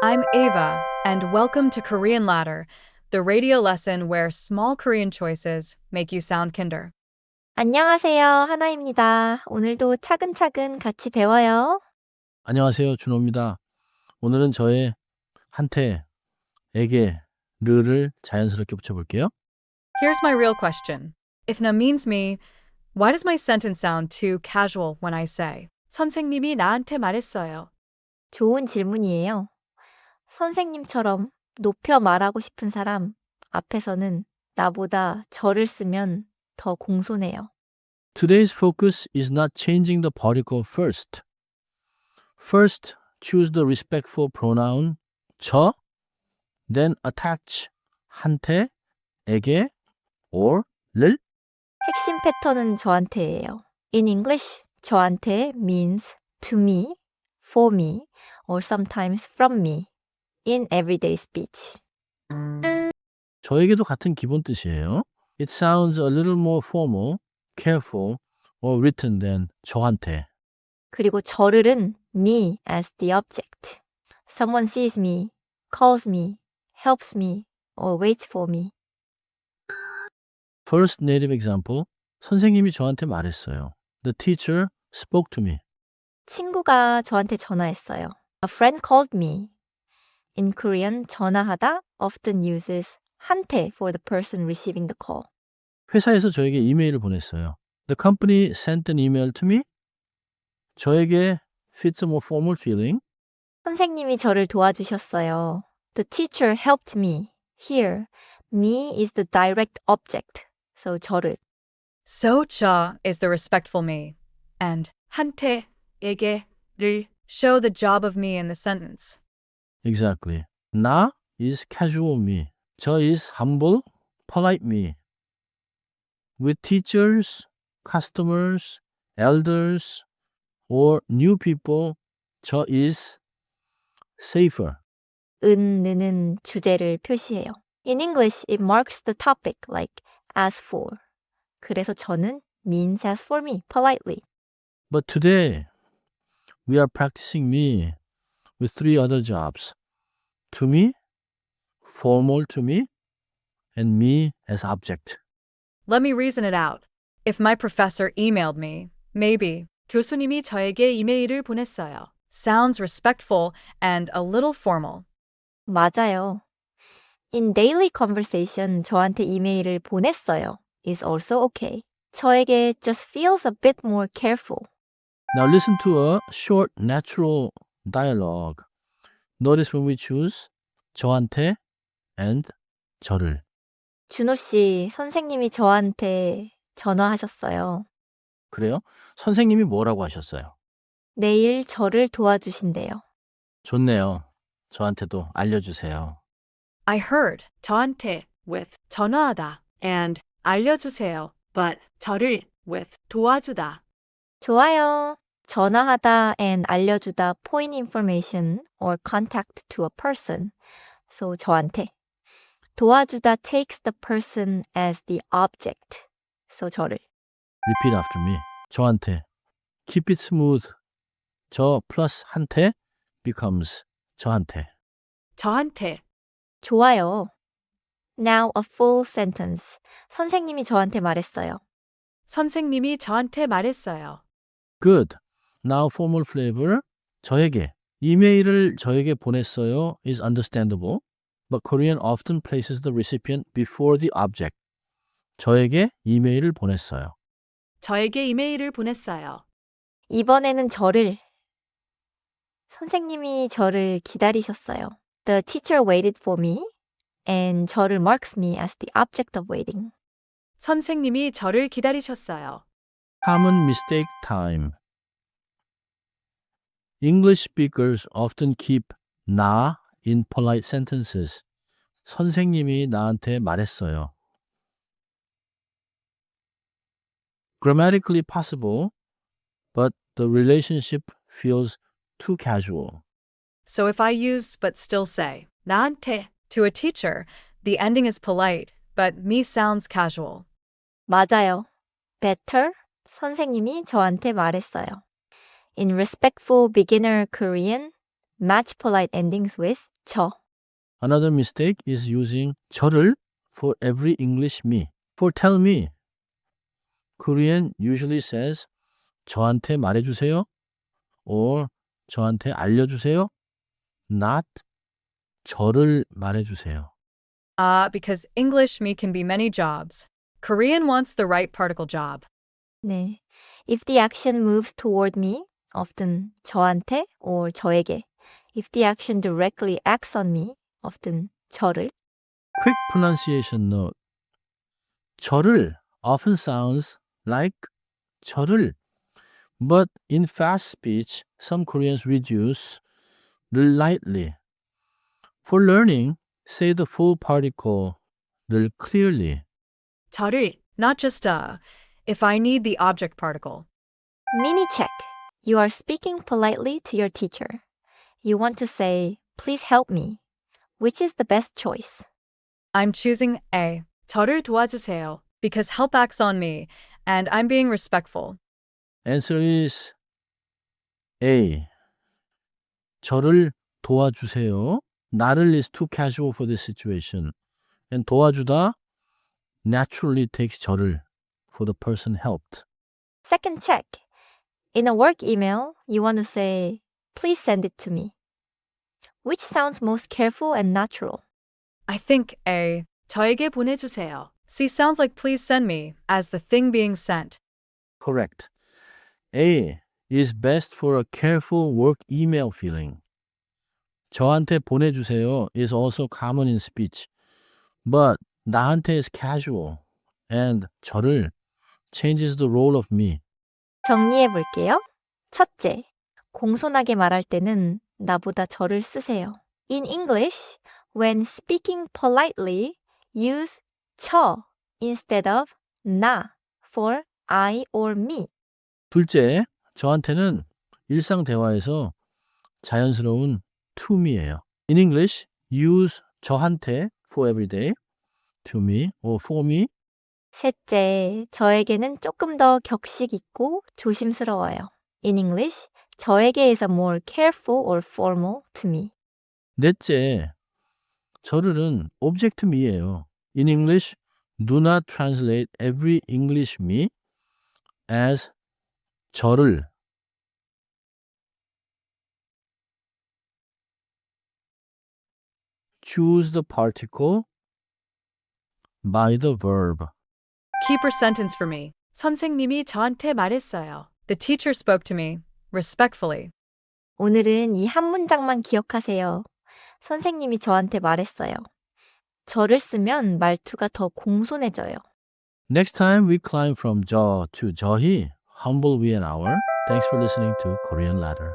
I'm Ava, and welcome to Korean Ladder, the radio lesson where small Korean choices make you sound kinder. 안녕하세요. 하나입니다. 오늘도 차근차근 같이 배워요. 안녕하세요. 준호입니다. 오늘은 저의 한테, 에게, 르를 자연스럽게 붙여볼게요. Here's my real question. If na means me, why does my sentence sound too casual when I say, 선생님이 나한테 말했어요? 좋은 질문이에요. 선생님처럼 높여 말하고 싶은 사람 앞에서는 나보다 저를 쓰면 더 공손해요. Today's focus is not changing the particle first. First, choose the respectful pronoun 저, then attach 한테, 에게, or 를. 핵심 패턴은 저한테예요. In English, 저한테 means to me, for me, or sometimes from me in everyday speech. 저에게도 같은 기본 뜻이에요. It sounds a little more formal, careful, or written than 저한테. 그리고 저를은 me as the object. Someone sees me, calls me, helps me, or waits for me. First native example. 선생님이 저한테 말했어요. The teacher spoke to me. 친구가 저한테 전화했어요. A friend called me. In Korean, 전화하다 often uses 한테 for the person receiving the call. 회사에서 저에게 이메일을 보냈어요. The company sent an email to me. 저에게 fits a more formal feeling. 선생님이 저를 도와주셨어요. The teacher helped me. Here, me is the direct object. So 저를. So 저 is the respectful me, and 한테, 에게를 show the job of me in the sentence. Exactly. 나 is casual me. 저 is humble, polite me. With teachers, customers, elders, or new people, 저 is safer. 은는 주제를 표시해요. In English, it marks the topic like as for. 그래서 저는 means as for me, politely. But today, we are practicing me with three other jobs. To me, formal to me, and me as object. Let me reason it out. If my professor emailed me, maybe 교수님이 저에게 이메일을 보냈어요. Sounds respectful and a little formal. 맞아요. In daily conversation, 저한테 이메일을 보냈어요. is also okay. 저에게 just feels a bit more careful. Now listen to a short natural dialogue. Notice when we choose 저한테 and 저를. 준호 씨, 선생님이 저한테 전화하셨어요. 그래요? 선생님이 뭐라고 하셨어요? 내일 저를 도와주신대요. 좋네요. 저한테도 알려주세요. I heard 저한테 with 전화하다 and 알려주세요, but 저를 with 도와주다. 좋아요. 전화하다 and 알려주다 point information or contact to a person. So 저한테. 도와주다 takes the person as the object. So 저를. Repeat after me. 저한테. Keep it smooth. 저 plus 한테 becomes 저한테. 저한테. 좋아요. Now a full sentence. 선생님이 저한테 말했어요. 선생님이 저한테 말했어요. Good. Now formal flavor. 저에게. 이메일을 저에게 보냈어요 is understandable, but Korean often places the recipient before the object. 저에게 이메일을 보냈어요. 저에게 이메일을 보냈어요. 이번에는 저를. 선생님이 저를 기다리셨어요. The teacher waited for me and 저를 marks me as the object of waiting. 선생님이 저를 기다리셨어요. Common mistake time. English speakers often keep 나 in polite sentences. 선생님이 나한테 말했어요. Grammatically possible, but the relationship feels too casual. So if I use but still say 나한테 to a teacher, the ending is polite, but me sounds casual. 맞아요. Better, 선생님이 저한테 말했어요. In respectful beginner Korean, match polite endings with 저. Another mistake is using 저를 for every English me. For tell me. Korean usually says 저한테 말해주세요 or 저한테 알려주세요. Not 저를 말해주세요. Because English me can be many jobs. Korean wants the right particle job. 네. If the action moves toward me, often 저한테 or 저에게. If the action directly acts on me, often 저를. Quick pronunciation note. 저를 often sounds like 저를. But in fast speech, some Koreans reduce 를 lightly. For learning, say the full particle 를 clearly. 저를, not just if I need the object particle. Mini check. You are speaking politely to your teacher. You want to say, please help me. Which is the best choice? I'm choosing A. 저를 도와주세요. Because help acts on me, and I'm being respectful. Answer is A. 저를 도와주세요. 나를 is too casual for this situation. And 도와주다 naturally takes 저를 for the person helped. Second check. In a work email, you want to say, please send it to me. Which sounds most careful and natural? I think A. 저에게 보내주세요. C sounds like please send me as the thing being sent. Correct. A is best for a careful work email feeling. 저한테 보내주세요 is also common in speech. But 나한테 is casual. And 저를 changes the role of me. 정리해 볼게요. 첫째, 공손하게 말할 때는 나보다 저를 쓰세요. In English, when speaking politely, use 저 instead of 나 for I or me. 둘째, 저한테는 일상 대화에서 자연스러운 to me예요. In English, use 저한테 for everyday, to me or for me. 셋째, 저에게는 조금 더 격식 있고 조심스러워요. In English, 저에게에서 more careful or formal to me. 넷째, 저를은 object me예요. In English, do not translate every English me as 저를. Choose the particle by the verb. Keep her sentence for me. 선생님이 저한테 말했어요. The teacher spoke to me respectfully. 오늘은 이 한 문장만 기억하세요. 선생님이 저한테 말했어요. 저를 쓰면 말투가 더 공손해져요. Next time we climb from 저 to 저희, humble we an hour. Thanks for listening to Korean Ladder.